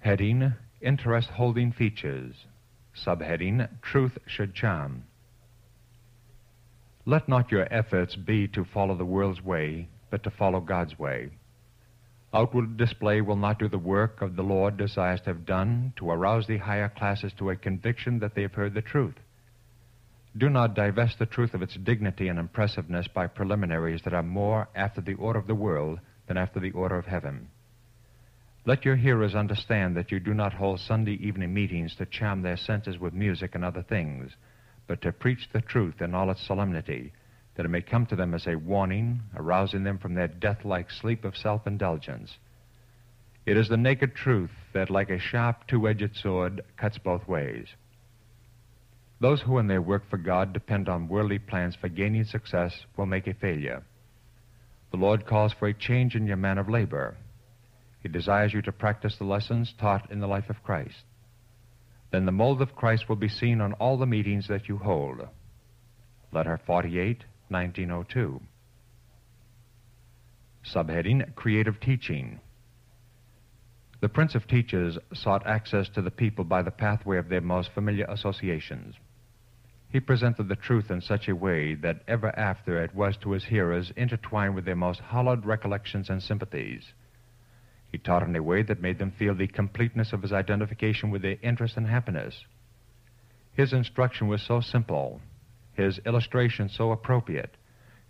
Heading, Interest-Holding Features. Subheading, Truth Should Charm. Let not your efforts be to follow the world's way, but to follow God's way. Outward display will not do the work of the Lord desires to have done to arouse the higher classes to a conviction that they have heard the truth. Do not divest the truth of its dignity and impressiveness by preliminaries that are more after the order of the world than after the order of heaven. Let your hearers understand that you do not hold Sunday evening meetings to charm their senses with music and other things, but to preach the truth in all its solemnity, that it may come to them as a warning, arousing them from their death-like sleep of self-indulgence. It is the naked truth that, like a sharp two-edged sword, cuts both ways. Those who in their work for God depend on worldly plans for gaining success will make a failure. The Lord calls for a change in your manner of labor. He desires you to practice the lessons taught in the life of Christ. Then the mold of Christ will be seen on all the meetings that you hold. Letter 48, 1902. Subheading, Creative Teaching. The Prince of Teachers sought access to the people by the pathway of their most familiar associations. He presented the truth in such a way that ever after it was to his hearers intertwined with their most hallowed recollections and sympathies. He taught in a way that made them feel the completeness of his identification with their interest and happiness. His instruction was so simple, his illustration so appropriate,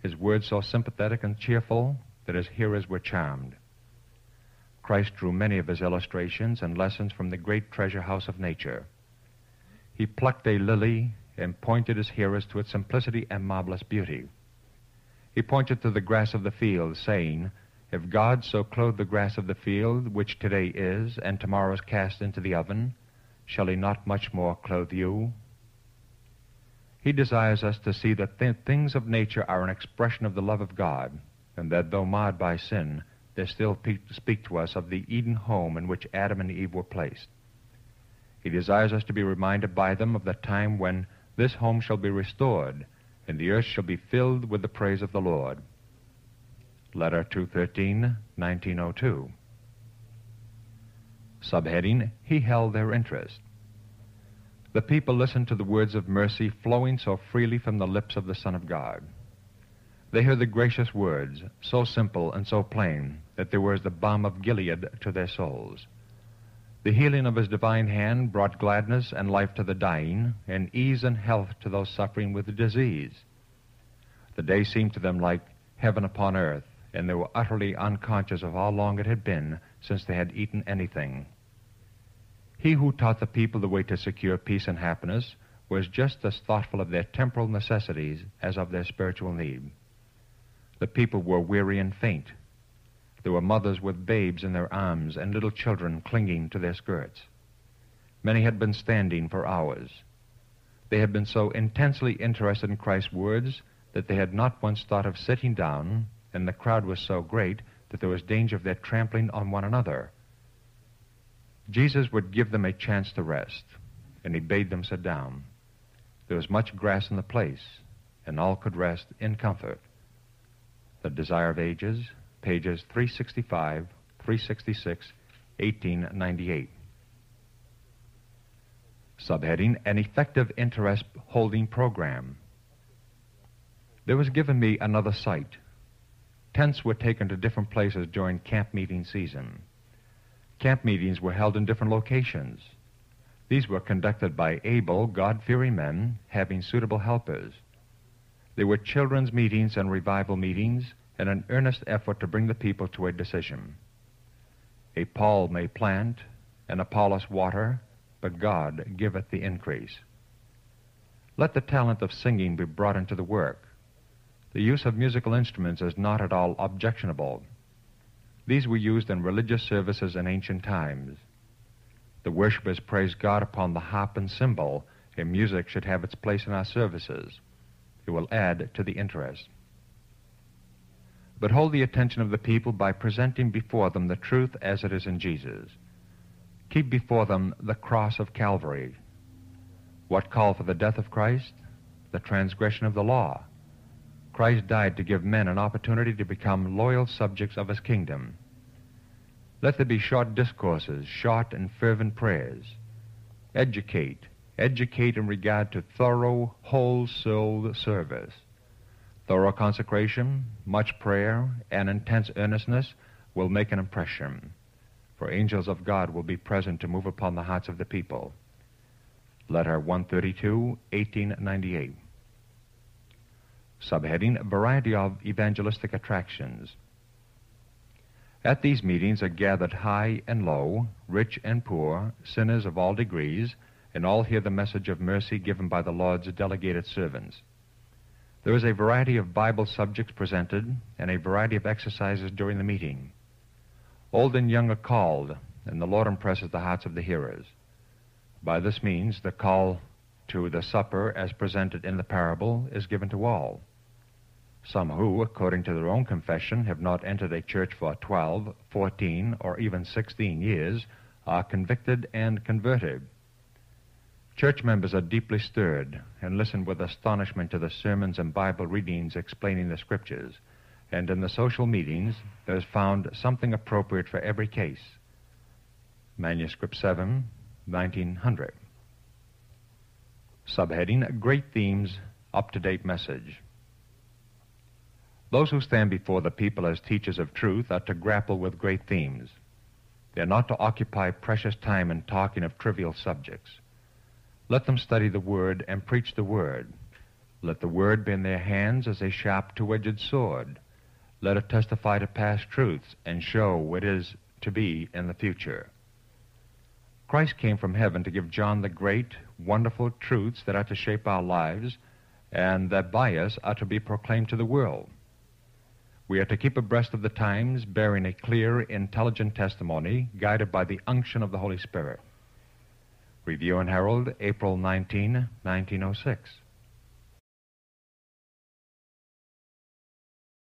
his words so sympathetic and cheerful that his hearers were charmed. Christ drew many of his illustrations and lessons from the great treasure house of nature. He plucked a lily and pointed his hearers to its simplicity and marvelous beauty. He pointed to the grass of the field, saying, "If God so clothe the grass of the field, which today is, and tomorrow is cast into the oven, shall he not much more clothe you?" He desires us to see that things of nature are an expression of the love of God, and that though marred by sin, they still speak to us of the Eden home in which Adam and Eve were placed. He desires us to be reminded by them of the time when this home shall be restored, and the earth shall be filled with the praise of the Lord. Letter 213, 1902. Subheading, He Held Their Interest. The people listened to the words of mercy flowing so freely from the lips of the Son of God. They heard the gracious words, so simple and so plain, that they were as the balm of Gilead to their souls. The healing of his divine hand brought gladness and life to the dying, and ease and health to those suffering with disease. The day seemed to them like heaven upon earth, and they were utterly unconscious of how long it had been since they had eaten anything. He who taught the people the way to secure peace and happiness was just as thoughtful of their temporal necessities as of their spiritual need. The people were weary and faint. There were mothers with babes in their arms and little children clinging to their skirts. Many had been standing for hours. They had been so intensely interested in Christ's words that they had not once thought of sitting down, and the crowd was so great that there was danger of their trampling on one another. Jesus would give them a chance to rest, and he bade them sit down. There was much grass in the place, and all could rest in comfort. The Desire of Ages, pages 365, 366, 1898. Subheading, An Effective Interest-Holding Program. There was given me another site. Tents were taken to different places during camp meeting season. Camp meetings were held in different locations. These were conducted by able, God-fearing men having suitable helpers. They were children's meetings and revival meetings, and an earnest effort to bring the people to a decision. A Paul may plant, and Apollos water, but God giveth the increase. Let the talent of singing be brought into the work. The use of musical instruments is not at all objectionable. These were used in religious services in ancient times. The worshipers praised God upon the harp and cymbal, and music should have its place in our services. It will add to the interest. But hold the attention of the people by presenting before them the truth as it is in Jesus. Keep before them the cross of Calvary. What called for the death of Christ? The transgression of the law. Christ died to give men an opportunity to become loyal subjects of his kingdom. Let there be short discourses, short and fervent prayers. Educate in regard to thorough, whole-souled service. Thorough consecration, much prayer, and intense earnestness will make an impression, for angels of God will be present to move upon the hearts of the people. Letter 132, 1898. Subheading, Variety of Evangelistic Attractions. At these meetings are gathered high and low, rich and poor, sinners of all degrees, and all hear the message of mercy given by the Lord's delegated servants. There is a variety of Bible subjects presented, and a variety of exercises during the meeting. Old and young are called, and the Lord impresses the hearts of the hearers. By this means, the call to the supper, as presented in the parable, is given to all. Some who, according to their own confession, have not entered a church for 12, 14, or even 16 years, are convicted and converted. Church members are deeply stirred and listen with astonishment to the sermons and Bible readings explaining the Scriptures, and in the social meetings there is found something appropriate for every case. Manuscript 7, 1900. Subheading, Great Themes, Up-to-Date Message. Those who stand before the people as teachers of truth are to grapple with great themes. They are not to occupy precious time in talking of trivial subjects. Let them study the Word and preach the Word. Let the Word be in their hands as a sharp two-edged sword. Let it testify to past truths and show what is to be in the future. Christ came from heaven to give John the great, wonderful truths that are to shape our lives and that by us are to be proclaimed to the world. We are to keep abreast of the times, bearing a clear, intelligent testimony, guided by the unction of the Holy Spirit. Review and Herald, April 19, 1906.